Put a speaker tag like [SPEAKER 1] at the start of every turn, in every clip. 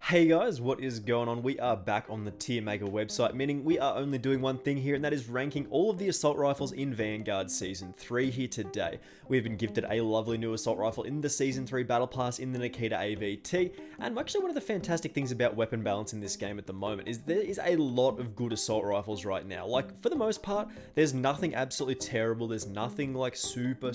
[SPEAKER 1] Hey guys, what is going on? We are back on the Tier Maker website, meaning we are only doing one thing here, and that is ranking all of the assault rifles in Vanguard Season 3 here today. We've been gifted a lovely new assault rifle in the Season 3 Battle Pass in the Nikita AVT, and actually one of the fantastic things about weapon balance in this game at the moment is there is a lot of good assault rifles right now. Like, for the most part, there's nothing absolutely terrible, there's nothing like super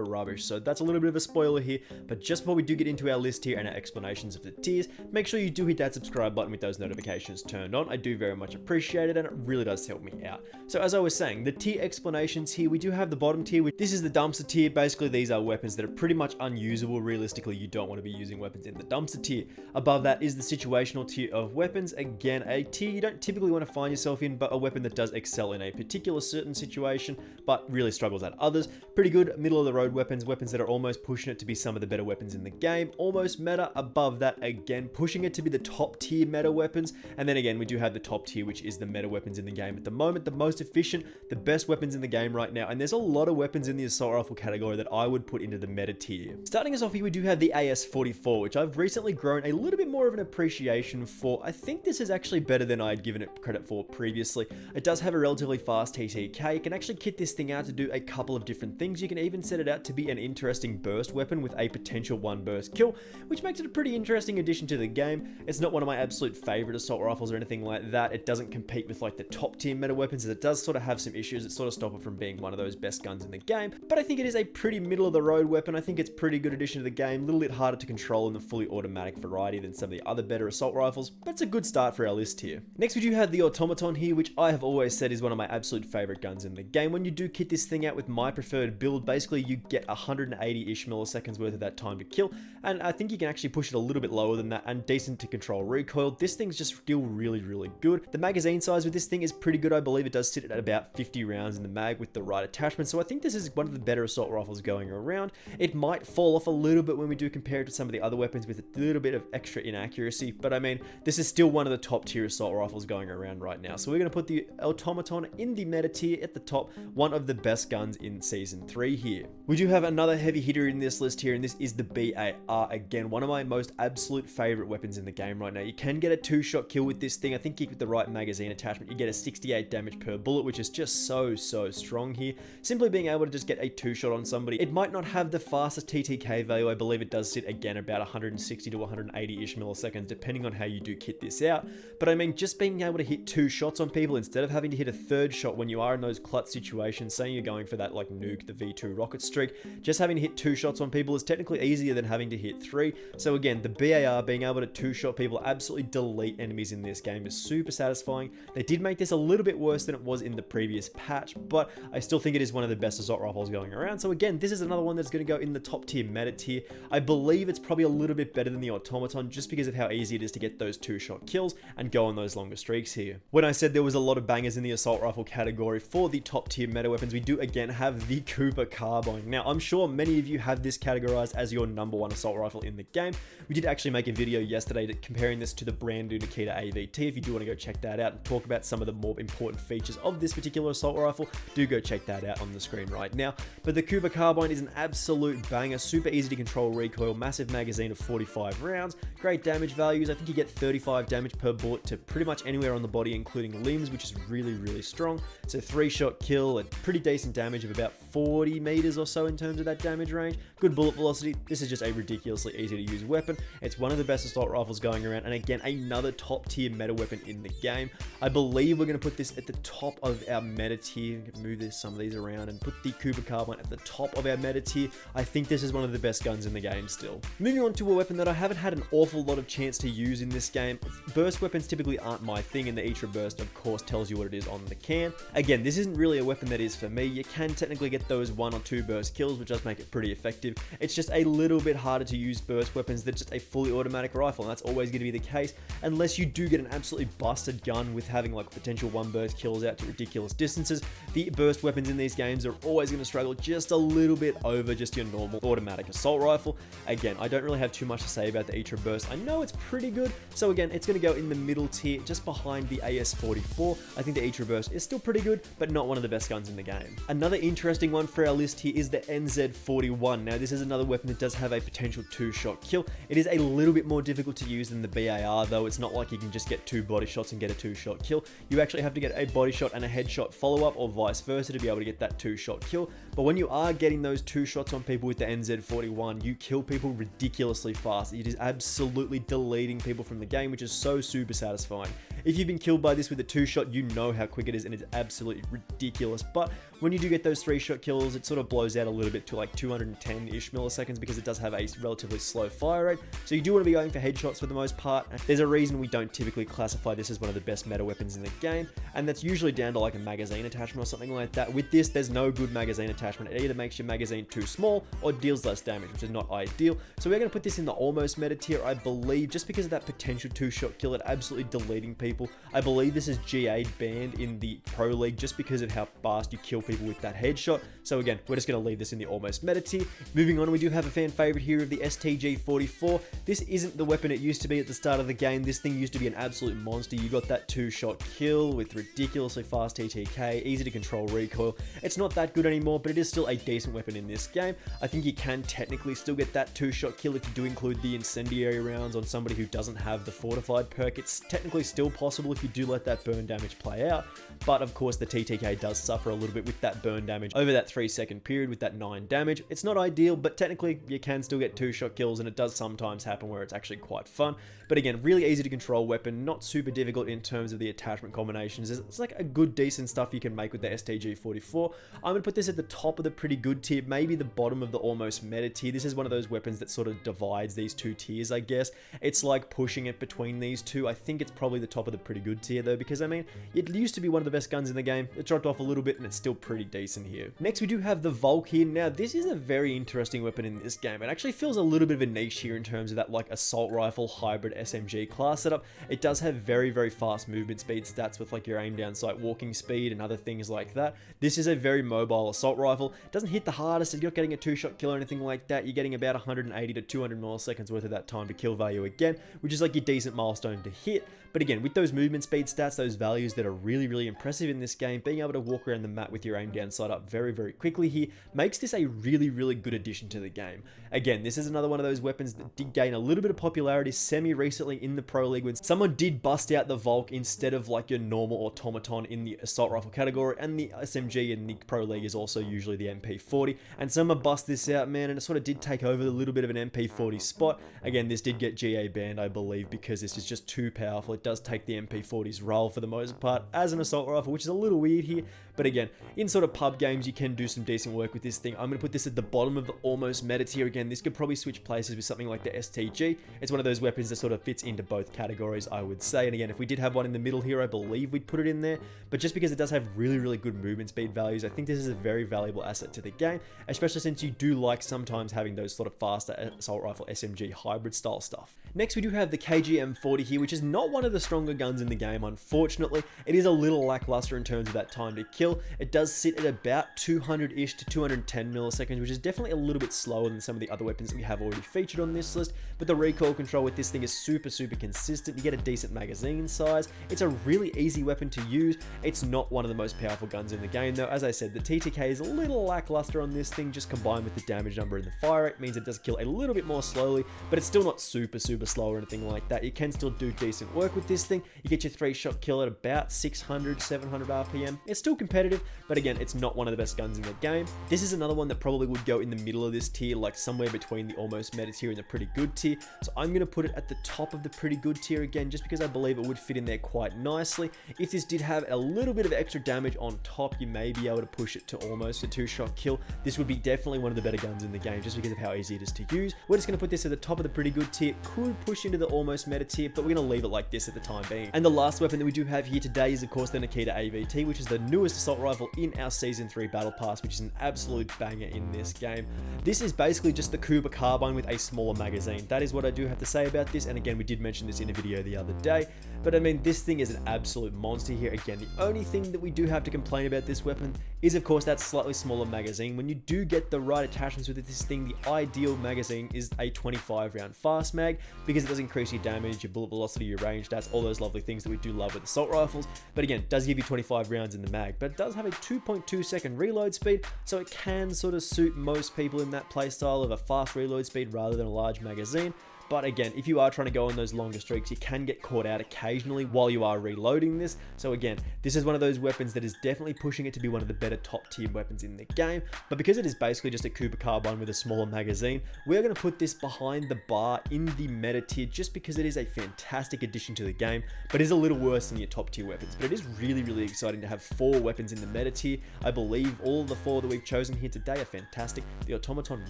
[SPEAKER 1] rubbish, so that's a little bit of a spoiler here, but just before we do get into our list here and our explanations of the tiers, make sure you do hit that subscribe button with those notifications turned on. I do very much appreciate it, and it really does help me out. So as I was saying, the tier explanations here, we do have the bottom tier. This is the dumpster tier. Basically, these are weapons that are pretty much unusable. Realistically, you don't want to be using weapons in the dumpster tier. Above that is the situational tier of weapons. Again, a tier you don't typically want to find yourself in, but a weapon that does excel in a particular certain situation, but really struggles at others. Pretty good middle of the road weapons, weapons that are almost pushing it to be some of the better weapons in the game. Almost meta. Above that, again, pushing it to be the top tier meta weapons. And then again, we do have the top tier, which is the meta weapons in the game at the moment, the most efficient, the best weapons in the game right now. And there's a lot of weapons in the assault rifle category that I would put into the meta tier. Starting us off here, we do have the AS44, which I've recently grown a little bit more of an appreciation for. I think this is actually better than I had given it credit for previously. It does have a relatively fast TTK. You can actually kit this thing out to do a couple of different things. You can even set it out to be an interesting burst weapon with a potential one burst kill, which makes it a pretty interesting addition to the game. It's not one of my absolute favorite assault rifles or anything like that. It doesn't compete with like the top tier meta weapons, as it does sort of have some issues that sort of stop it from being one of those best guns in the game. But I think it is a pretty middle of the road weapon. I think it's a pretty good addition to the game. A little bit harder to control in the fully automatic variety than some of the other better assault rifles, but it's a good start for our list here. Next we do have the Automaton here, which I have always said is one of my absolute favorite guns in the game. When you do kit this thing out with my preferred build, basically you get 180-ish milliseconds worth of that time to kill, and I think you can actually push it a little bit lower than that and decent to control recoil. This thing's just still really good. The magazine size with this thing is pretty good. I believe it does sit at about 50 rounds in the mag with the right attachment, so I think this is one of the better assault rifles going around. It might fall off a little bit when we do compare it to some of the other weapons with a little bit of extra inaccuracy, but I mean, this is still one of the top tier assault rifles going around right now. So we're going to put the Automaton in the meta tier at the top, one of the best guns in Season 3 here. We do have another heavy hitter in this list here, and this is the BAR. Again, one of my most absolute favorite weapons in the game right now. You can get a two-shot kill with this thing. I think with the right magazine attachment, you get a 68 damage per bullet, which is just so strong here. Simply being able to just get a two-shot on somebody. It might not have the fastest TTK value. I believe it does sit again about 160 to 180-ish milliseconds, depending on how you do kit this out. But I mean, just being able to hit two shots on people instead of having to hit a third shot when you are in those clutch situations, saying you're going for that like nuke, the V2 rocket streak, just having to hit two shots on people is technically easier than having to hit three. So again, the BAR being able to two-shot people, absolutely delete enemies in this game, is super satisfying. They did make this a little bit worse than it was in the previous patch, but I still think it is one of the best assault rifles going around. So again, this is another one that's going to go in the top tier meta tier. I believe it's probably a little bit better than the Automaton just because of how easy it is to get those two-shot kills and go on those longer streaks here. When I said there was a lot of bangers in the assault rifle category for the top tier meta weapons, we do again have the Carbine. Now, I'm sure many of you have this categorized as your #1 assault rifle in the game. We did actually make a video yesterday comparing this to the brand new Nikita AVT. If you do want to go check that out and talk about some of the more important features of this particular assault rifle, do go check that out on the screen right now. But the Carbine is an absolute banger, super easy to control recoil, massive magazine of 45 rounds, great damage values. I think you get 35 damage per bullet to pretty much anywhere on the body, including limbs, which is really strong. So 3-shot kill at pretty decent damage of about 40 meters or so in terms of that damage range. Good bullet velocity. This is just a ridiculously easy to use weapon. It's one of the best assault rifles going around, and again, another top tier meta weapon in the game. I believe we're going to put this at the top of our meta tier. Move some of these around and put the Carbine at the top of our meta tier. I think this is one of the best guns in the game still. Moving on to a weapon that I haven't had an awful lot of chance to use in this game. Burst weapons typically aren't my thing, and the Itra Burst of course tells you what it is on the can. Again, this isn't really a weapon that is for me. You can technically get those 1 or 2 burst kills, which does make it pretty effective. It's just a little bit harder to use burst weapons than just a fully automatic rifle, and that's always going to be the case unless you do get an absolutely busted gun with having like potential 1 burst kills out to ridiculous distances. The burst weapons in these games are always going to struggle just a little bit over just your normal automatic assault rifle. Again, I don't really have too much to say about the Itra Burst. I know it's pretty good, so again, it's going to go in the middle tier, just behind the AS44. I think the Itra Burst is still pretty good, but not one of the best guns in the game. Another interesting one for our list here is the NZ41. Now, this is another weapon that does have a potential 2-shot kill. It is a little bit more difficult to use than the BAR though. It's not like you can just get 2 body shots and get a 2-shot kill. You actually have to get a body shot and a headshot follow-up, or vice versa, to be able to get that 2-shot kill. But when you are getting those 2 shots on people with the NZ41, you kill people ridiculously fast. It is absolutely deleting people from the game, which is so super satisfying. If you've been killed by this with a 2-shot, you know how quick it is, and it's absolutely ridiculous. But when you do get those 3-shot kills, it sort of blows out a little bit to like 210-ish milliseconds, because it does have a relatively slow fire rate. So you do want to be going for headshots for the most part. There's a reason we don't typically classify this as one of the best meta weapons in the game, and that's usually down to like a magazine attachment or something like that. With this, there's no good magazine attachment. It either makes your magazine too small or deals less damage, which is not ideal. So we're going to put this in the almost meta tier, I believe, just because of that potential 2-shot kill at absolutely deleting people. I believe this is GA banned in the Pro League just because of how fast you kill people with that headshot. So again, we're just going to leave this in the almost meta tier. Moving on, we do have a fan favorite here of the STG-44. This isn't the weapon it used to be at the start of the game. This thing used to be an absolute monster. You got that 2-shot kill with ridiculously fast TTK, easy to control recoil. It's not that good anymore, but it is still a decent weapon in this game. I think you can technically still get that 2-shot kill if you do include the incendiary rounds on somebody who doesn't have the fortified perk. It's technically still possible if you do let that burn damage play out, but of course the TTK does suffer a little bit with that burn damage over that 3-second period with that 9 damage. It's not ideal, but technically you can still get 2-shot kills, and it does sometimes happen where it's actually quite fun. But again, really easy to control weapon, not super difficult in terms of the attachment combinations. It's like a good, decent stuff you can make with the STG-44. I'm going to put this at the top of the pretty good tier, maybe the bottom of the almost meta tier. This is one of those weapons that sort of divides these 2 tiers, I guess. It's like pushing it between these 2. I think it's probably the top of the pretty good tier though, because I mean, it used to be one of the best guns in the game. It dropped off a little bit, and it's still pretty decent here. Next, we do have the Volk here. Now, this is a very interesting weapon in this game. It actually feels a little bit of a niche here in terms of that like assault rifle hybrid SMG class setup. It does have very, very fast movement speed stats with like your aim down sight walking speed and other things like that. This is a very mobile assault rifle. It doesn't hit the hardest. You're not getting a 2-shot kill or anything like that. You're getting about 180 to 200 milliseconds worth of that time to kill value again, which is like your decent milestone to hit. But again, with those movement speed stats, those values that are really, really impressive in this game, being able to walk around the map with your aim down sight up very, very quickly here makes this a really, really good addition to the game. Again, this is another one of those weapons that did gain a little bit of popularity semi-recently in the Pro League when someone did bust out the Volk instead of like your normal Automaton in the assault rifle category, and the SMG in the Pro League is also usually the MP40, and someone bust this out, man, and it sort of did take over a little bit of an MP40 spot. Again, this did get GA banned, I believe, because this is just too powerful. It does take the MP40's role for the most part as an assault rifle, which is a little weird here. But again, in sort of pub games, you can do some decent work with this thing. I'm going to put this at the bottom of the almost meta tier. Again, this could probably switch places with something like the STG. It's one of those weapons that sort of fits into both categories, I would say. And again, if we did have one in the middle here, I believe we'd put it in there. But just because it does have really, really good movement speed values, I think this is a very valuable asset to the game, especially since you do like sometimes having those sort of faster assault rifle SMG hybrid style stuff. Next, we do have the KG-M40 here, which is not one of the stronger guns in the game, unfortunately. It is a little lackluster in terms of that time to kill. It does sit at about 200-ish to 210 milliseconds, which is definitely a little bit slower than some of the other weapons that we have already featured on this list, but the recoil control with this thing is super, super consistent. You get a decent magazine size. It's a really easy weapon to use. It's not one of the most powerful guns in the game, though. As I said, the TTK is a little lackluster on this thing, just combined with the damage number and the fire rate means it does kill a little bit more slowly, but it's still not super, super slow or anything like that. You can still do decent work with this thing. You get your 3-shot kill at about 600, 700 RPM. It's still competitive, but again, it's not one of the best guns in the game. This is another one that probably would go in the middle of this tier, like somewhere between the almost meta tier and the pretty good tier. So I'm going to put it at the top of the pretty good tier again, just because I believe it would fit in there quite nicely. If this did have a little bit of extra damage on top, you may be able to push it to almost a 2-shot kill. This would be definitely one of the better guns in the game, just because of how easy it is to use. We're just going to put this at the top of the pretty good tier. Could push into the almost meta tier, but we're going to leave it like this at the time being. And the last weapon that we do have here today is of course the Nikita AVT, which is the newest assault rifle in our Season 3 Battle Pass, which is an absolute banger in this game. This is basically just the Kuba Carbine with a smaller magazine. That is what I do have to say about this, and again, we did mention this in a video the other day, but I mean, this thing is an absolute monster here. Again, the only thing that we do have to complain about this weapon is of course that slightly smaller magazine. When you do get the right attachments with this thing, the ideal magazine is a 25 round fast mag, because it does increase your damage, your bullet velocity, your range stats, all those lovely things that we do love with assault rifles. But again, it does give you 25 rounds in the mag, but it does have a 2.2 second reload speed, so it can sort of suit most people in that playstyle of a fast reload speed rather than a large magazine. But again, if you are trying to go on those longer streaks, you can get caught out occasionally while you are reloading this. So again, this is one of those weapons that is definitely pushing it to be one of the better top tier weapons in the game. But because it is basically just a Cooper Carbine with a smaller magazine, we're going to put this behind the bar in the meta tier just because it is a fantastic addition to the game, but is a little worse than your top tier weapons. But it is really, really exciting to have 4 weapons in the meta tier. I believe all of the 4 that we've chosen here today are fantastic. The Automaton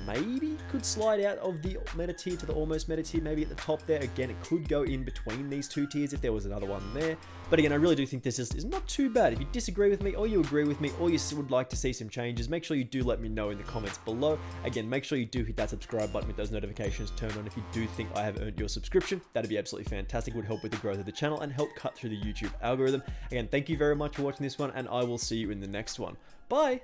[SPEAKER 1] maybe could slide out of the meta tier to the almost meta tier, maybe at the top there. Again, it could go in between these 2 tiers if there was another one there. But again, I really do think this is not too bad. If you disagree with me, or you agree with me, or you would like to see some changes, make sure you do let me know in the comments below. Again, make sure you do hit that subscribe button with those notifications turned on if you do think I have earned your subscription. That'd be absolutely fantastic. It would help with the growth of the channel and help cut through the YouTube algorithm. Again, thank you very much for watching this one, and I will see you in the next one. Bye!